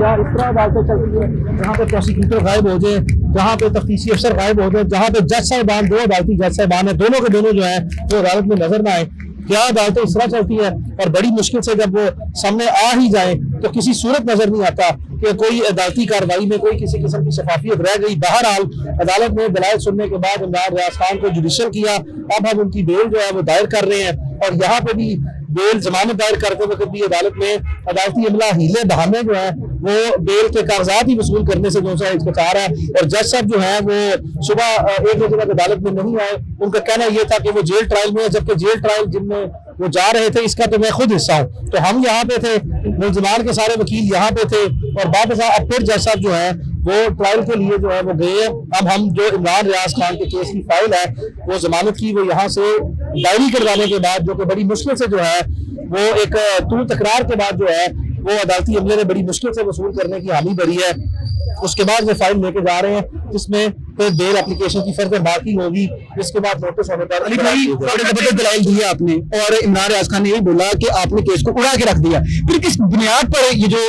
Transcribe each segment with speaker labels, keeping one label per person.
Speaker 1: क्या इस तरह अदालतें चलती है जहाँ पे प्रोसिक्यूटर गायब हो जाए, जहाँ पे तफ्तीशी अफसर गायब हो जाए, जहाँ पे जज साहिबान, दो अदालती जज साहिबान है, दोनों के दोनों जो है वो अदालत में नजर ना आए? क्या अदालतें इस तरह चलती है? और बड़ी मुश्किल से जब वो सामने आ ही जाए तो किसी सूरत नजर नहीं आता कि कोई अदालती कार्रवाई में कोई किसी किस्म की शफाफियत रह गई। बहरहाल अदालत ने दलाइल सुनने के बाद इमरान रियाज खान को जुडिशल किया, अब हम उनकी बेल जो है वो दायर कर रहे हैं। और यहाँ पे भी बेल जमानत दायर करते वक्त भी अदालत में अदालती अमला हीले बहाने जो है वो बेल के कागजात ही वसूल करने से जो है हिचकिचा रहा है। और जज साहब जो है वो सुबह 1 बजे तक अदालत में नहीं आए। उनका कहना यह था कि वो जेल ट्रायल में है, जबकि जेल ट्रायल जिनमें वो जा रहे थे इसका तो मैं खुद हिस्सा हूँ। तो हम यहाँ पे थे, मुलजमान के सारे वकील यहाँ पे थे, और बाद अब फिर जज साहब जो है वो ट्रायल के लिए जो है वो गए। अब हम जो इमरान रियाज खान के केस की फाइल है वो जमानत की वो यहाँ से डायरी करवाने के बाद, जो कि बड़ी मुश्किल से जो है वो एक तू तकरार के बाद जो है वो अदालती अमले ने बड़ी मुश्किल से वसूल करने की हामी भरी है। उसके बाद वो फाइल लेके जा रहे हैं जिसमें फिर बेल एप्लीकेशन की फर्दर मार्किंग होगी। इसके बाद नोटिस होने पर
Speaker 2: अली भाई बड़े जबरदस्त दलाइल दिए आपने, और इमरान रियाज खान ने यही बोला कि आपने केस को उड़ा के रख दिया। फिर किस बुनियाद पर ये जो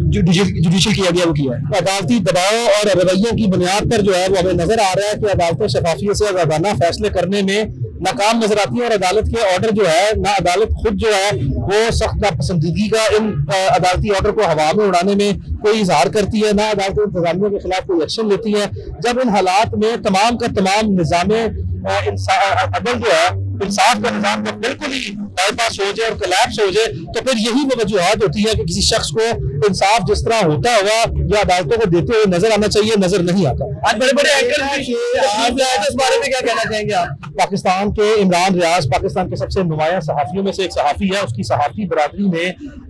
Speaker 2: जुडिशल किया गया वो किया है?
Speaker 1: अदालती दबाव और रवैयों की बुनियाद पर जो है वो हमें नजर आ रहा है कि अदालतें शफाफियत से आजादाना फैसले करने में नाकाम नजर आती है। और अदालत के ऑर्डर जो है ना, अदालत खुद जो है वो सख्त नापसंदीदगी का इन अदालती ऑर्डर को हवा में उड़ाने में कोई इजहार करती है, ना अदालत इंतजामिया के खिलाफ कोई एक्शन लेती है। जब इन हालात में तमाम का तमाम निजामे अदल जो है, इंसाफ का निजाम को बिल्कुल ही बाईपास हो जाए और कोलैप्स हो जाए, तो फिर यही वो वजूहत होती है कि किसी शख्स को इंसाफ जिस तरह होता हुआ या अदालतों को देते हुए नजर आना चाहिए, नजर नहीं आता।
Speaker 2: आज बड़े बड़े एंकर इस बारे में क्या कहना चाहेंगे आप?
Speaker 1: पाकिस्तान के इमरान रियाज पाकिस्तान के सबसे नुमाया सहाफियों में से एक सहाफी है। उसकी सहाफी बरादरी ने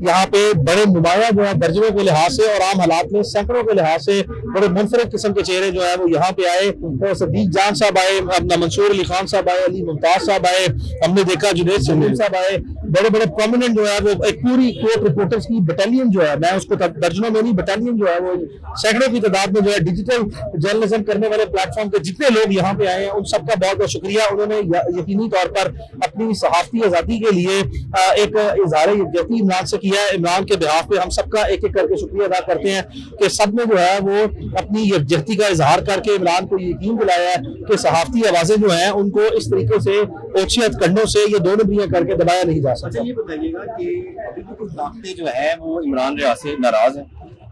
Speaker 1: यहाँ पे बड़े नुमाया जो है दर्जनों के लिहाज से और आम हालात में सैकड़ों के लिहाज से बड़े मुनफरद किस्म के चेहरे जो है वो यहाँ पे आए। तो सदीक जान साहब आए, अपना मंसूर अली खान साहब आए, अली मुमताज साहब आए, हमने देखा जुनैद सलीम साहब आए, बड़े बड़े प्रोमिनेंट जो है वो एक पूरी कोर्ट रिपोर्टर्स की बटालियन जो है, मैं उसको दर्जनों में नहीं बटालियन जो है वो सैकड़ों की तादाद में जो है डिजिटल जर्नलिज्म करने वाले प्लेटफॉर्म के जितने लोग यहाँ पे आए हैं उन सबका बहुत बहुत शुक्रिया। उन्होंने यकीनी तौर पर अपनी सहाफती आज़ादी के लिए एक इजहार यकजहती इमरान से किया है। इमरान के बिहाफ पे हम सबका एक एक करके शुक्रिया अदा करते हैं कि सब ने जो है वो अपनी यकजहती का इजहार करके इमरान को यकीन दिलाया है कि सहाफती आवाज़ें जो हैं उनको इस तरीके से ओछी हथकंडों से ये दोनों भी करके दबाया नहीं जा सकता।
Speaker 3: ये बताइएगा कि अभी भी कुछ ताकतें जो है वो इमरान रियाज से नाराज है।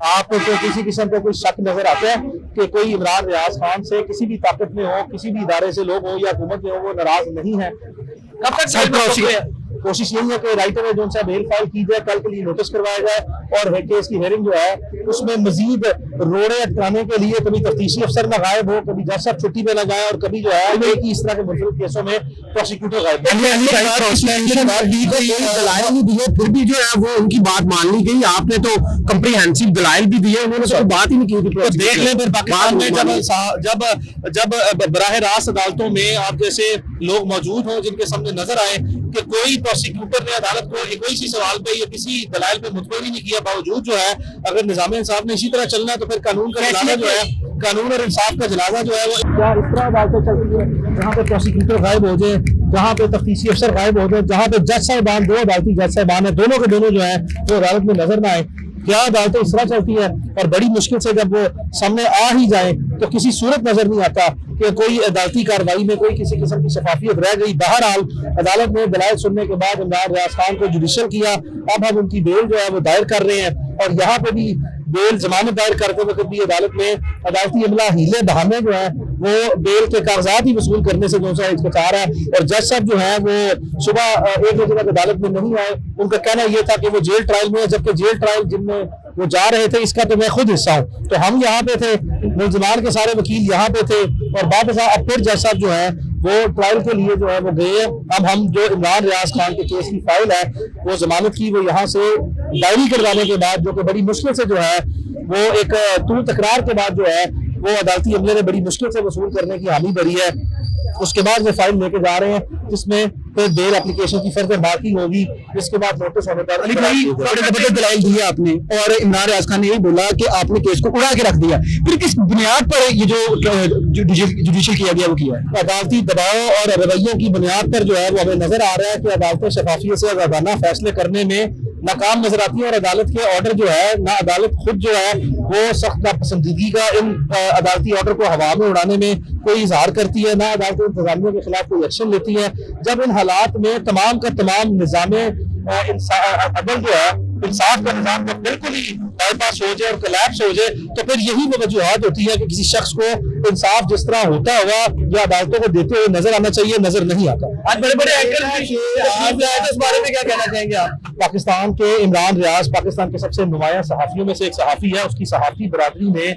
Speaker 1: आपको तो किसी किस्म का कोई शक नजर आता है कि कोई इमरान रियाज खान से किसी भी ताकत में हो, किसी भी इदारे से लोग हो या हुकूमत में हो, वो नाराज नहीं है? कब तक कोशिश यही है कि राइटर है जो उनसे बेल फाइल की जाए, कल के लिए नोटिस करवाया जाए और केस की हेयरिंग जो है उसमें मजीद रोड़े अटकाने के लिए कभी तफ्तीशी अफसर ना गायब हो, कभी जज साहब छुट्टी पे ना जाए और कभी जो है एक ही इस तरह के मुख्तलिफ केसों में प्रोसिक्यूटर गायब।
Speaker 2: फिर भी जो है वो उनकी बात मान ली गई। आपने तो कंप्रीहेंसिव दलाइल भी दिए, उन्होंने तो बात ही नहीं की थी।
Speaker 1: देख लें फिर पाकिस्तान में जब बराह रास्त अदालतों में आप जैसे लोग मौजूद हों जिनके सामने नजर आए कि कोई प्रोसिक्यूटर ने अदालत को कोई सी सवाल पे या किसी दलाइल पे मुतमईन नहीं किया, बावजूद जो है अगर निजाम इंसाफ ने इसी तरह चलना है तो फिर कानून का जनाजा जो है, कानून और इंसाफ का जनाजा जो है वो क्या इस तरह अदालतें चलती है जहाँ पे प्रोसिक्यूटर गायब हो जाए, जहाँ पे तफ्तीशी अफसर गायब हो जाए, जहाँ पे जज साहिबान, दो अदालती जज साहिबान है, दोनों के दोनों जो है वो अदालत में नजर ना आए? क्या अदालतें इस तरह चलती है? और बड़ी मुश्किल से जब वो सामने आ ही जाए तो किसी सूरत नजर नहीं आता कि कोई अदालती कार्रवाई में कोई किसी किस्म की शफाफियत रह गई। बहरहाल अदालत ने दलाइल सुनने के बाद इमरान रियाज खान को जुडिशल किया, अब हम उनकी बेल जो है वो दायर कर रहे हैं। और यहाँ पे भी बेल जमानत दायर करते वक्त भी अदालत में अदालती अमला हीले बहाने जो है वो बेल के कागजात ही वसूल करने से जो है हिचकिचा रहा है। और जज साहब जो है वो सुबह 1 बजे तक अदालत में नहीं आए। उनका कहना यह था कि वो जेल ट्रायल में है, जबकि जेल ट्रायल जिनमें वो जा रहे थे इसका तो मैं खुद हिस्सा हूँ। तो हम यहाँ पे थे, मुलजमान के सारे वकील यहाँ पे थे, और बाद अब फिर जज साहब जो है वो ट्रायल के लिए जो है वो गए। अब हम जो इमरान रियाज खान के केस की फाइल है वो जमानत की वो यहाँ से डायरी करवाने के बाद, जो कि बड़ी मुश्किल से जो है वो एक तू तकरार के बाद जो है वो अदालती अमले ने बड़ी मुश्किल से वसूल करने की हामी भरी है। उसके बाद वो फाइल लेके जा रहे हैं जिसमें फिर बेल एप्लीकेशन की फर्दर मार्किंग होगी। इसके बाद नोटिस होने पर
Speaker 2: अली भाई बड़े जबरदस्त दलाइल दिए आपने, और इमरान रियाज खान ने यही बोला कि आपने केस को उड़ा के रख दिया। फिर किस बुनियाद पर ये जो जुडिशल किया गया वो किया है?
Speaker 1: अदालती दबाव और रवैयों की बुनियाद पर जो है वो हमें नजर आ रहा है कि अदालतें शफाफियत से आजादाना फैसले करने में नाकाम नजर आती है और अदालत के ऑर्डर जो है ना, अदालत खुद जो है वो सख्त नापसंदीदगी का इन अदालती ऑर्डर को हवा में उड़ाने में कोई इजहार करती है, ना अदालत इंतजामिया के खिलाफ कोई एक्शन लेती है। जब इन हालात में तमाम का तमाम निज़ाम अदल जो है, इंसाफ का निज़ाम जब बिल्कुल ही बाईपास हो जाए और कोलैप्स हो जाए, तो फिर यही वो वजूहत होती है कि किसी शख्स को इंसाफ जिस तरह होता हुआ या अदालतों को देते हुए नजर आना चाहिए, नजर नहीं आता।
Speaker 2: आज बड़े बड़े एंकर इस बारे में क्या कहना चाहेंगे आप?
Speaker 1: पाकिस्तान के इमरान रियाज पाकिस्तान के सबसे नुमाया सहाफ़ियों में से एक सहाफ़ी है। उसकी सहाफ़ी बरादरी ने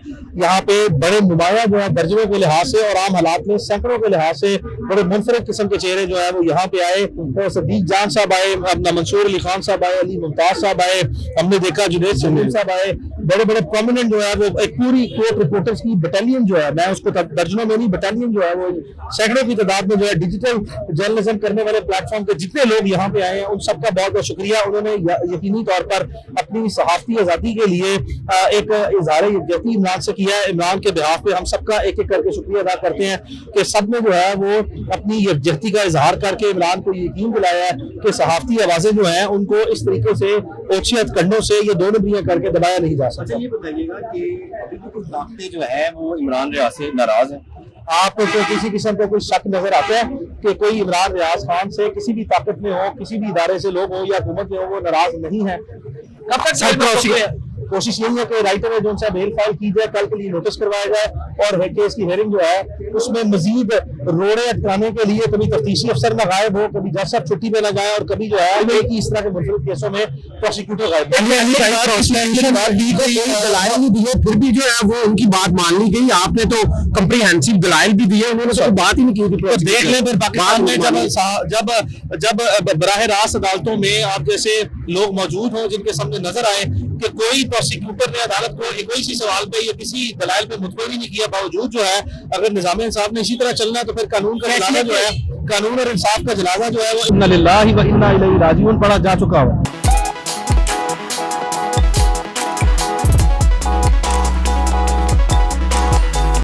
Speaker 1: यहाँ पे बड़े नुमाया जो है दर्जों के लिहाज से और आम हालात में सैकड़ों के लिहाज से बड़े मुनफरद किस्म के चेहरे जो है वो यहाँ पे आए। तो सदीक जान साहब आए, अपना मंसूर अली खान साहब आए, अली मुमताज साहब आए, हमने देखा जुनैद सलीम साहब आए, बड़े बड़े प्रोमिनेंट जो है वो एक पूरी कोर्ट रिपोर्टर्स की बटालियन जो है, मैं उसको दर्जनों में नहीं बटालियन जो है वो सैकड़ों की तादाद में जो है डिजिटल जर्नलिज्म करने वाले प्लेटफॉर्म के जितने लोग यहाँ पे आए हैं उन सबका बहुत बहुत शुक्रिया। उन्होंने यकीनी तौर पर अपनी सहाफती आज़ादी के लिए एक इजहार यकीन इमरान से किया है। इमरान के बिहाफ पे हम सबका एक एक करके शुक्रिया अदा करते हैं कि सब ने जो है वो अपनी यकजहती का इजहार करके इमरान को यकीन दिलाया है कि सहाफती आवाज़ें जो हैं उनको इस तरीके से ओछी हथकंडों से ये दो नंबरियां करके दबाया नहीं जा सकता।
Speaker 3: ये बताइएगा कि अभी तो कुछ ताकतें जो है वो इमरान रियाज से नाराज है।
Speaker 1: आपको तो किसी किस्म का कोई शक नजर आता है कि कोई इमरान रियाज खान से किसी भी ताकत में हो, किसी भी इदारे से लोग हो या हुकूमत में हो, वो नाराज नहीं है। कब तक कोशिश यही है कि राइटर है जो उनसे बेल फाइल की जाए, कल के लिए नोटिस करवाया जाए और केस की हेयरिंग जो है उसमें मजीद रोड़े अटकाने के लिए कभी तफ्तीशी अफसर ना गायब हो, कभी जज साहब छुट्टी पे ना जाए और कभी जो है एक ही इस तरह के मुख्तलिफ केसों में प्रोसिक्यूटर गायब
Speaker 2: फिर भी जो है वो उनकी बात मान ली गई। आपने तो कंप्रीहेंसिव दलाइल भी दिए, उन्होंने तो बात ही नहीं की थी।
Speaker 1: तो देख लें फिर पाकिस्तान में जब बराह रास्त अदालतों में आप जैसे लोग मौजूद हों जिनके सामने नजर आए कि कोई प्रोसिक्यूटर ने अदालत को कोई सी सवाल पे या किसी दलाइल पे मुतमईन नहीं किया, बावजूद जो है अगर निज़ाम इंसाफ ने इसी तरह चलना तो फिर कानून का जनाजा जो है, कानून और इंसाफ का जनाजा जो है वो इन्ना लिल्लाहि व इन्ना इलैहि राजिऊन पढ़ा जा चुका हो।